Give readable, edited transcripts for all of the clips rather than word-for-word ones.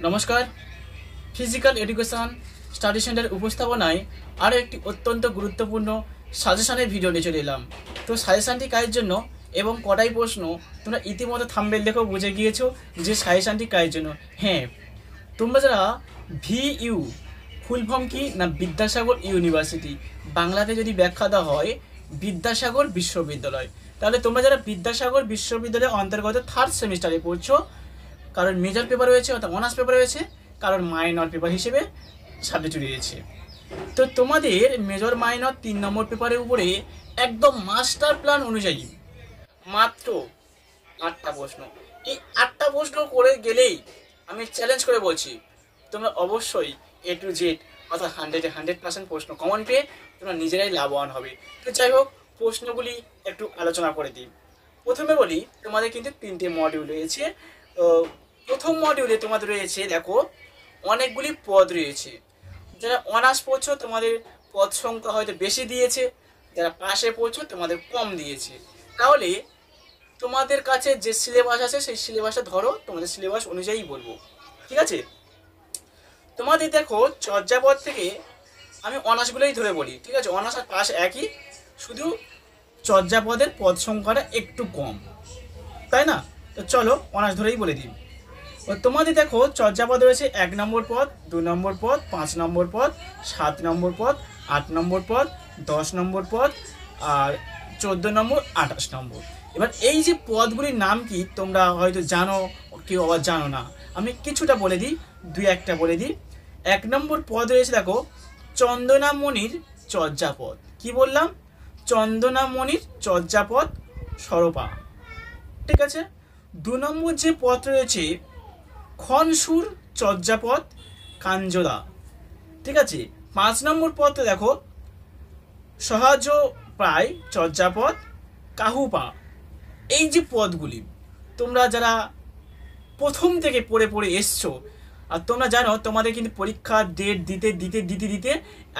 নমস্কার। Physical education study centre উপস্থাপনায় আরও একটি অত্যন্ত গুরুত্বপূর্ণ সাজেশনের ভিডিও নিয়ে চলে এলাম। তো সাজেশানটি কাজের জন্য এবং কটাই প্রশ্ন তোমরা ইতিমধ্যে থাম্বনেল দেখেও বুঝে গিয়েছো যে সাজেশানটি কাজের জন্য। হ্যাঁ, তোমরা যারা ভিইউ ফুল ফর্ম কি না বিদ্যাসাগর ইউনিভার্সিটি, বাংলাতে যদি ব্যাখ্যা দেওয়া হয় বিদ্যাসাগর বিশ্ববিদ্যালয়, তাহলে তোমরা যারা বিদ্যাসাগর বিশ্ববিদ্যালয়ের অন্তর্গত থার্ড সেমিস্টারে পড়ছো, কারণ মেজর পেপার রয়েছে অর্থাৎ অনার্স পেপার রয়েছে, কারণ মাইনর পেপার হিসেবে সাবজেক্ট রয়েছে। তো তোমাদের মেজর মাইনর 3 নম্বর পেপারের উপরে একদম মাস্টার প্ল্যান অনুযায়ী মাত্র 8টা প্রশ্ন। এই 8টা প্রশ্ন করে গেলেই আমি চ্যালেঞ্জ করে বলছি তোমরা অবশ্যই A to Z অর্থাৎ 100% প্রশ্ন কমন পেয়ে তোমরা নিজেরাই লাভবান হবে। তো যাই হোক, প্রশ্নগুলি একটু আলোচনা করে দিই। প্রথমে বলি, তোমাদের কিন্তু 3টে মডিউল রয়েছে। তো প্রথম মডিউলে তোমাদের রয়েছে, দেখো, অনেকগুলি পদ রয়েছে। যারা অনার্স পড়ছো তোমাদের পদ সংখ্যা হয়তো বেশি দিয়েছে, যারা পাশে পড়ছো তোমাদের কম দিয়েছে। তাহলে তোমাদের কাছে যে সিলেবাস আছে সেই সিলেবাসটা ধরো, তোমাদের সিলেবাস অনুযায়ী বলবো, ঠিক আছে? তোমাদের দেখো চর্যাপদ থেকে আমি অনার্সগুলোই ধরে বলি, ঠিক আছে? অনার্স আর পাস একই, শুধু চর্যাপদের পদ সংখ্যাটা একটু কম, তাই না? তো চলো অনার্স ধরেই বলে দিই। তোমাদের দেখো চর্যাপদ রয়েছে 1 নম্বর পদ, 2 নম্বর পদ, 5 নম্বর পদ, 7 নম্বর পদ, 8 নম্বর পদ, 10 নম্বর পদ, আর 14 নম্বর, 28 নম্বর। এবার এই যে পদগুলির নাম কি তোমরা হয়তো জানো, কেউ আবার জানো না। আমি কিছুটা বলে দিই, 2-1টা বলে দিই। 1 নম্বর পদ রয়েছে, দেখো, চন্দনামণির চর্যাপদ। কি বললাম? চন্দনামণির চর্যাপদ সরপা, ঠিক আছে? 2 নম্বর যে পদ রয়েছে খনসুর চর্যাপদ কাঞ্জলা, ঠিক আছে? 5 নম্বর পদে দেখো সহজ প্রায় চর্যাপদ কাহুপা। এই যে পদগুলি তোমরা যারা প্রথম থেকে পড়ে পড়ে এসছো, আর তোমরা জানো তোমাদের কিন্তু পরীক্ষার ডেট দিতে দিতে দিতে দিতে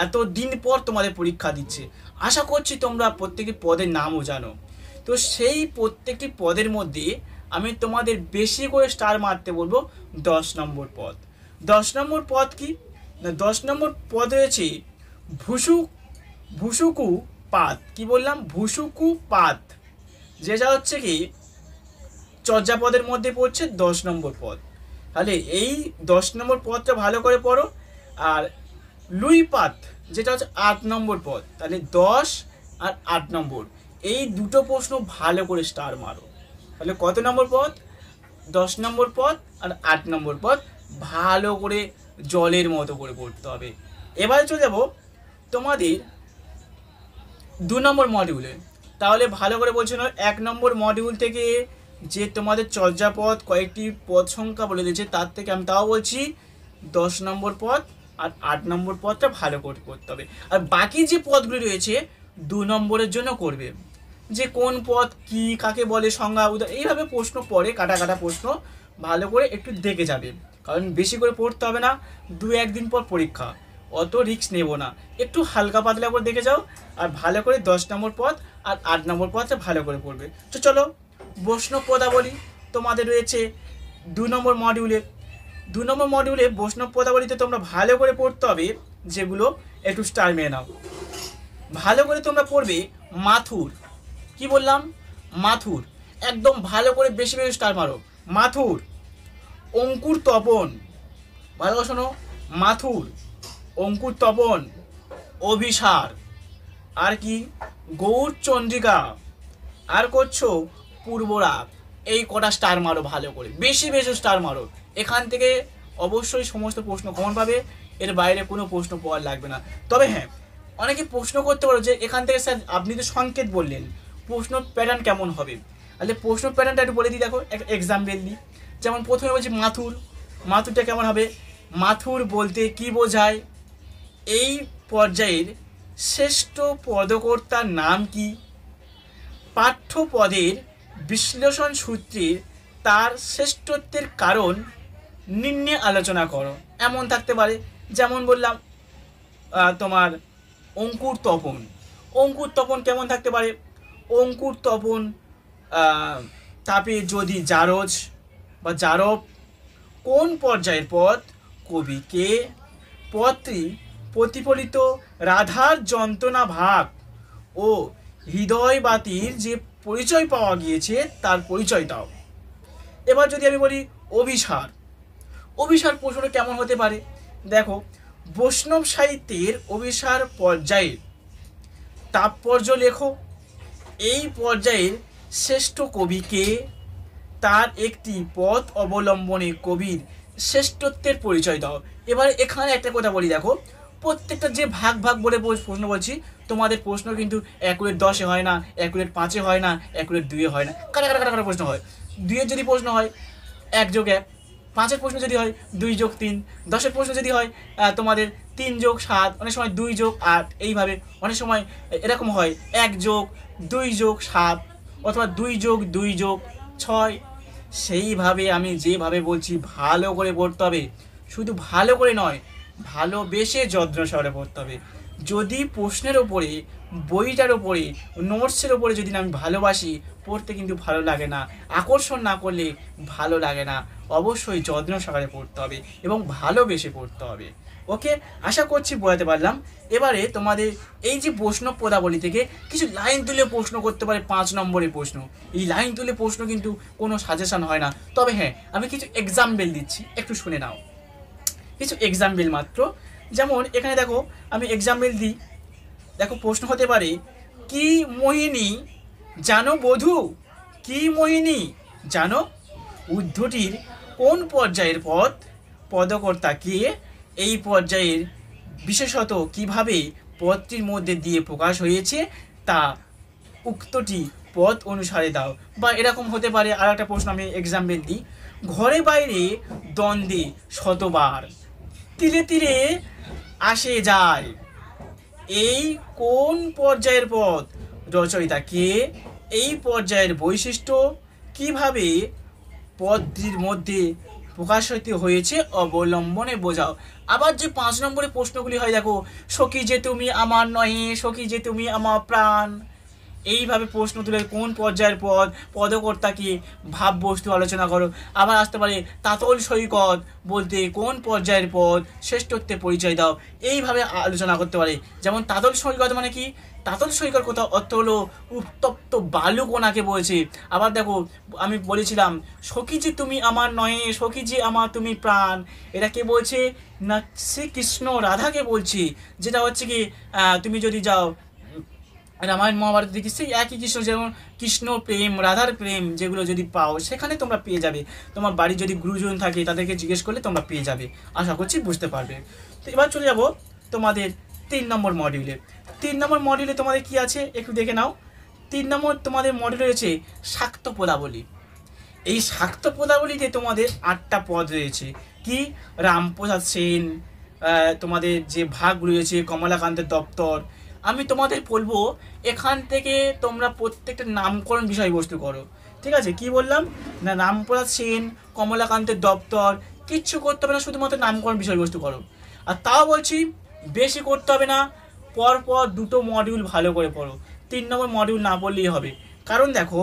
এত দিন পর তোমাদের পরীক্ষা দিচ্ছে। আশা করছি তোমরা প্রত্যেকটি পদের নামও জানো। তো সেই প্রত্যেকটি পদের মধ্যে আমি তোমাদের বেশি করে স্টার মারতে বলবো 10 নম্বর পদ। 10 নম্বর পদ কি না, 10 নম্বর পদ রয়েছে ভুসুকু পাত। কি বললাম? ভুসুকু পাত, যেটা হচ্ছে কি চর্যাপদের মধ্যে পড়ছে 10 নম্বর পদ। তাহলে এই 10 নম্বর পদটা ভালো করে পড়ো। আর লুইপাত যেটা হচ্ছে 8 নম্বর পদ, তাহলে 10 আর 8 নম্বর এই দুটো প্রশ্ন ভালো করে স্টার মারো। তাহলে কত নম্বর পদ? 10 নম্বর পদ আর 8 নম্বর পদ ভালো করে জলের মতো করে পড়তে হবে। এবারে চলে যাব তোমাদের 2 নম্বর মডিউলে। তাহলে ভালো করে বলছো না, 1 নম্বর মডিউল থেকে যে তোমাদের চর্যাপদ কয়েকটি পদ সংখ্যা বলে দিয়েছে, তার থেকে আমি তাও বলছি 10 নম্বর পদ আর 8 নম্বর পদটা ভালো করে করতে হবে। আর বাকি যে পদগুলি রয়েছে 2 নম্বরের জন্য করবে, যে কোন পদ কি কাকে বলে সংজ্ঞা এইভাবে প্রশ্ন পড়ে, কাটা কাটা প্রশ্ন ভালো করে একটু দেখে যাবে। কারণ বেশি করে পড়তে হবে না, 2-1 দিন পর পরীক্ষা, অত রিস্ক নেব না, একটু হালকা পাতলা করে দেখে যাও। আর ভালো করে 10 নম্বর পদ আর 8 নম্বর পদটা ভালো করে পড়বে। তো চলো বৈষ্ণব পদাবলী তোমাদের রয়েছে 2 নম্বর মডিউলে। 2 নম্বর মডিউলে বৈষ্ণব পদাবলীতে তোমরা ভালো করে পড়তে হবে, যেগুলো একটু স্টার মেয়ে নাও। ভালো করে তোমরা পড়বে মাথুর। কি বললাম? মাথুর, একদম ভালো করে বেশি বেশি স্টার মারো। মাথুর। অঙ্কুর তপন, ভালো করে শোনো, মাথুর, অঙ্কুর তপন, অভিসার, আর কি গৌর চন্দ্রিকা, আর করছো পূর্বরাগ। এই কটা স্টার মারো, ভালো করে বেশি বেশি স্টার মারো। এখান থেকে অবশ্যই সমস্ত প্রশ্ন কমন পাবে, এর বাইরে কোনো প্রশ্ন পাওয়ার লাগবে না। তবে হ্যাঁ, অনেকে প্রশ্ন করতে পারো যে এখান থেকে স্যার আপনি তো সংকেত বললেন, প্রশ্ন প্যাটার্ন কেমন হবে? তাহলে প্রশ্ন প্যাটার্নটা একটু বলে দিই, দেখো একটা এক্সাম্পল দিই। যেমন প্রথমে বলছি মাথুর। মাথুরটা কেমন হবে? মাথুর বলতে কি বোঝায়? এই পর্যায়ের শ্রেষ্ঠ পদকর্তার নাম কি? পাঠ্যপদের বিশ্লেষণ সূত্রে তার শ্রেষ্ঠত্বের কারণ নিম্নে আলোচনা করো, এমন থাকতে পারে। যেমন বললাম তোমার অঙ্কুর তপন। অঙ্কুর তপন কেমন থাকতে পারে? অঙ্কুর তপন তাপে যদি জারজ বা জারব কোন পর্যায়ের পদ? কবি কে? পদটি প্রতিফলিত রাধার যন্ত্রণা ভাগ ও হৃদয়বাতির যে পরিচয় পাওয়া গিয়েছে তার পরিচয় দাও। এবার যদি আমি বলি অভিসার, অভিসার প্রশ্ন কেমন হতে পারে? দেখো, বৈষ্ণব সাহিত্যের অভিসার পর্যায়ের তাৎপর্য লেখো। এই পর্যায়ের শ্রেষ্ঠ কবি কে? তার একটি পথ অবলম্বনে কবির শ্রেষ্ঠত্বের পরিচয় দাও। এবার এখানে একটা কথা বলি, দেখো প্রত্যেকটা যে ভাগ ভাগ বলে প্রশ্ন বলছি, তোমাদের প্রশ্ন কিন্তু 1-10 হয় না, 1-5 হয় না, 1-2 হয় না, কাটা কাটা কাটা কাটা প্রশ্ন হয়। 2-এর যদি প্রশ্ন হয় 1+1, 5-এর প্রশ্ন যদি হয় 2+3, 10-এর প্রশ্ন যদি হয় তোমাদের 3+7, অনেক সময় 2+8, এইভাবে অনেক সময় এরকম হয় 1+2+7 অথবা 2+2+6। সেইভাবে আমি যেভাবে বলছি ভালো করে পড়তে হবে, শুধু ভালো করে নয়, ভালোবেসে যত্ন সহকারে পড়তে হবে। যদি প্রশ্নের ওপরে, বইটার ওপরে, নোটসের ওপরে যদি আমি ভালোবাসি, পড়তে কিন্তু ভালো লাগে না। আকর্ষণ না করলে ভালো লাগে না। অবশ্যই যত্ন সহকারে পড়তে হবে এবং ভালোবেসে পড়তে হবে। ওকে, আশা করছি বোঝাতে পারলাম। এবারে তোমাদের এই যে প্রশ্ন পদাবলী থেকে কিছু লাইন তুলে প্রশ্ন করতে পারে, 5 নম্বরের প্রশ্ন। এই লাইন তুলে প্রশ্ন কিন্তু কোনো সাজেশন হয় না। তবে হ্যাঁ, আমি কিছু এক্সাম্পল দিচ্ছি, একটু শুনে নাও। কিছু এক্সাম্পল মাত্র, যেমন এখানে দেখো আমি এক্সাম্পল দিই। দেখো প্রশ্ন হতে পারে, কি মোহিনী জানো বধূ? কি মোহিনী জানো? উদ্ধটির কোন পর্যায়ের পদ? পদকর্তা কে? এই পর্যায়ের বিশেষত কিভাবে পদটির মধ্যে দিয়ে প্রকাশ হয়েছে তা উক্তটি পদ অনুসারে দাও। বা এরকম হতে পারে, আর একটা প্রশ্ন আমি এক্সাম্পল দিই। ঘরে বাইরে দ্বন্দ্বে শতবার, তিলে তিলে আসে যায়, এই কোন পর্যায়ের পদ? রচয়িতা কে? এই পর্যায়ের বৈশিষ্ট্য কিভাবে পদটির মধ্যে প্রকাশিত হয়েছে অবলম্বনে বোঝাও। আবার যে 5 নম্বরের প্রশ্নগুলি হয়, দেখো সখী যে তুমি আমার নহে, সখী যে তুমি আমার প্রাণ, এইভাবে প্রশ্ন তুলে কোন পর্যায়ের পদ? পদকর্তা কি? ভাব বস্তু আলোচনা করো। আবার আসতে পারে তাতল সৈকত বলতে কোন পর্যায়ের পদ? শ্রেষ্ঠত্বের পরিচয় দাও। এইভাবে আলোচনা করতে পারে। যেমন তাতল সৈকত মানে কি? তাতল সৈকত কথা অর্থ হলো উত্তপ্ত বালু কোনাকে বলছে। আবার দেখো আমি বলেছিলাম সখী যে তুমি আমার নহে, সখী যে আমার তুমি প্রাণ, এটা কে বলছে? না শ্রীকৃষ্ণ রাধাকে বলছে। যেটা হচ্ছে কি তুমি যদি যাও রামায়ণ মহাভারত দেখি, সেই একই কৃষ্ণ, যেমন কৃষ্ণ প্রেম, রাধার প্রেম যেগুলো যদি পাও সেখানে তোমরা পেয়ে যাবে। তোমার বাড়ি যদি গুরুজন থাকে তাদেরকে জিজ্ঞেস করলে তোমরা পেয়ে যাবে। আশা করছি বুঝতে পারবে। তো এবার চলে যাব তোমাদের 3 নম্বর মডিউলে। 3 নম্বর মডিউলে তোমাদের কি আছে একটু দেখে নাও। 3 নম্বর তোমাদের মডিউল রয়েছে শাক্ত পদাবলী। এই শাক্ত পদাবলীতে তোমাদের 8টা পদ রয়েছে। কি? রামপ্রসাদ সেন, তোমাদের যে ভাগ রয়েছে কমলাকান্তের দপ্তর। আমি তোমাদের বলবো এখান থেকে তোমরা প্রত্যেকটা নামকরণ বিষয়বস্তু করো। ঠিক আছে? কি বললাম না, রামপ্রসাদ সেন, কমলাকান্তের দপ্তর, কিচ্ছু করতে হবে না, শুধুমাত্র নামকরণ বিষয়বস্তু করো। আর তাও বলছি বেশি করতে হবে না, পরপর 2টো মডিউল ভালো করে পড়ো। 3 নম্বর মডিউল না পড়লেই হবে। কারণ দেখো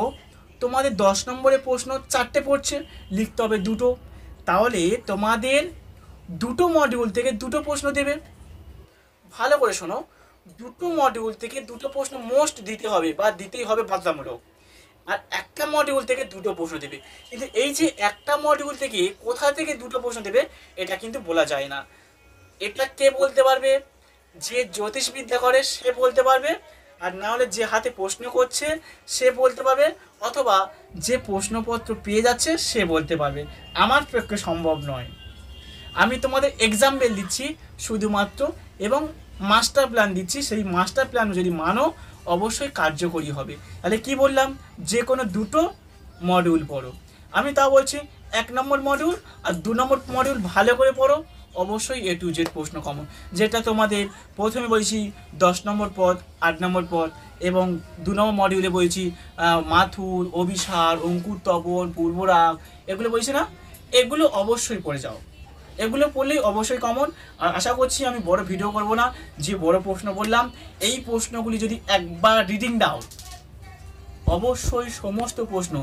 তোমাদের 10 নম্বরের প্রশ্ন 4টে পড়ছে, লিখতে হবে 2টো। তাহলে তোমাদের 2টো মডিউল থেকে 2টো প্রশ্ন দেবে। ভালো করে শোনো, 2টো মডিউল থেকে 2টো প্রশ্ন মোস্ট দিতে হবে বা দিতেই হবে বাধ্যতামূলক। আর একটা মডিউল থেকে 2টো প্রশ্ন দেবে। কিন্তু এই যে একটা মডিউল থেকে কোথা থেকে 2টো প্রশ্ন দেবে এটা কিন্তু বলা যায় না। এটা কে বলতে পারবে? যে জ্যোতিষবিদ্যা করে সে বলতে পারবে, আর না হলে যে হাতে প্রশ্ন করছে সে বলতে পারবে, অথবা যে প্রশ্নপত্র পেয়ে যাচ্ছে সে বলতে পারবে। আমার পক্ষে সম্ভব নয়। আমি তোমাদের এক্সাম্পল দিচ্ছি শুধুমাত্র, এবং মাস্টার প্ল্যান দিচ্ছি। সেই মাস্টার প্ল্যান যদি মানো অবশ্যই কার্যকরী হবে। তাহলে কি বললাম? যে কোনো 2টো মডিউল পড়ো। আমি তাও বলছি 1 নম্বর মডিউল আর 2 নম্বর মডিউল ভালো করে পড়ো। অবশ্যই A to Z প্রশ্ন কমন, যেটা তোমাদের প্রথমে বলছি 10 নম্বর পদ, 8 নম্বর পদ, এবং 2 নম্বর মডিউলে বলছি মাথুর, অভিসার, অঙ্কুর তপন, পূর্বরাগ, এগুলো বলছি না, এগুলো অবশ্যই পড়ে যাও। এগুলো পড়লেই অবশ্যই কমন। আর আশা করছি আমি বড় ভিডিও করব না, যে বড় প্রশ্ন বললাম এই প্রশ্নগুলি যদি একবার রিডিং দাও, অবশ্যই সমস্ত প্রশ্ন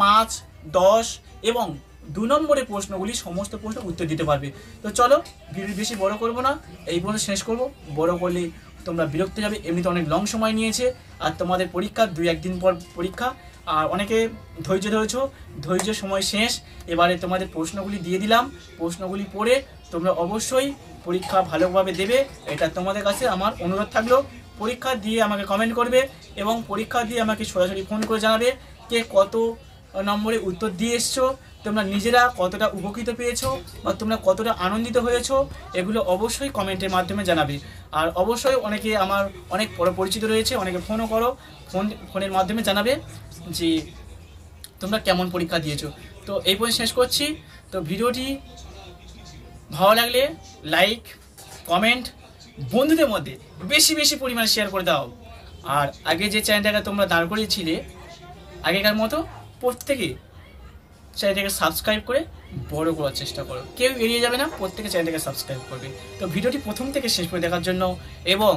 5, 10 এবং 2 নম্বরের প্রশ্নগুলি সমস্ত প্রশ্ন উত্তর দিতে পারবে। তো চলো ভিডিও বেশি বড় করব না, এই পর্যন্ত শেষ করব। বড় করলে তোমরা বিরক্ত যাবে, এমনিতে অনেক লং সময় নিয়েছে আর তোমাদের পরীক্ষা 2-1 দিন পর পরীক্ষা। আর অনেকে ধৈর্য ধরেছো, ধৈর্য সময় শেষ। এবারে তোমাদের প্রশ্নগুলি দিয়ে দিলাম, প্রশ্নগুলি পড়ে তোমরা অবশ্যই পরীক্ষা ভালোভাবে দেবে, এটা তোমাদের কাছে আমার অনুরোধ থাকলো। পরীক্ষা দিয়ে আমাকে কমেন্ট করবে এবং পরীক্ষা দিয়ে আমাকে সরাসরি ফোন করে জানাবে কে কত নম্বরে উত্তর দিয়ে এসছো, তোমরা নিজেরা কতটা উপকৃত পেয়েছো বা তোমরা কতটা আনন্দিত হয়েছো, এগুলো অবশ্যই কমেন্টের মাধ্যমে জানাবে। আর অবশ্যই অনেকে আমার অনেক পরিচিত রয়েছে, অনেকে ফোনও করো, ফোনের মাধ্যমে জানাবে যে তোমরা কেমন পরীক্ষা দিয়েছো। তো এই পর্যন্ত শেষ করছি। তো ভিডিওটি ভালো লাগলে লাইক, কমেন্ট, বন্ধুদের মধ্যে বেশি বেশি পরিমাণে শেয়ার করে দাও। আর আগে যে চ্যানেলটাকে তোমরা দাঁড় করিয়েছিলে আগেকার মতো প্রত্যেকে চ্যানেলটাকে সাবস্ক্রাইব করে বড় করার চেষ্টা করো, কেউ এড়িয়ে যাবে না, প্রত্যেকে চ্যানেলটাকে সাবস্ক্রাইব করবে। তো ভিডিওটি প্রথম থেকে শেষ করে দেখার জন্য এবং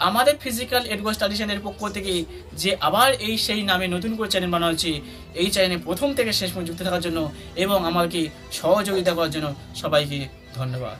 আমাদের ফিজিক্যাল এডুকেশন স্টাডি চ্যানেলের পক্ষ থেকে যে আবার সেই নামে নতুন করে চ্যানেল বানানো হচ্ছে, এই চ্যানেলে প্রথম থেকে শেষ পর্যন্ত যুক্ত থাকার জন্য এবং আমাকে সহযোগিতা করার জন্য সবাইকে ধন্যবাদ।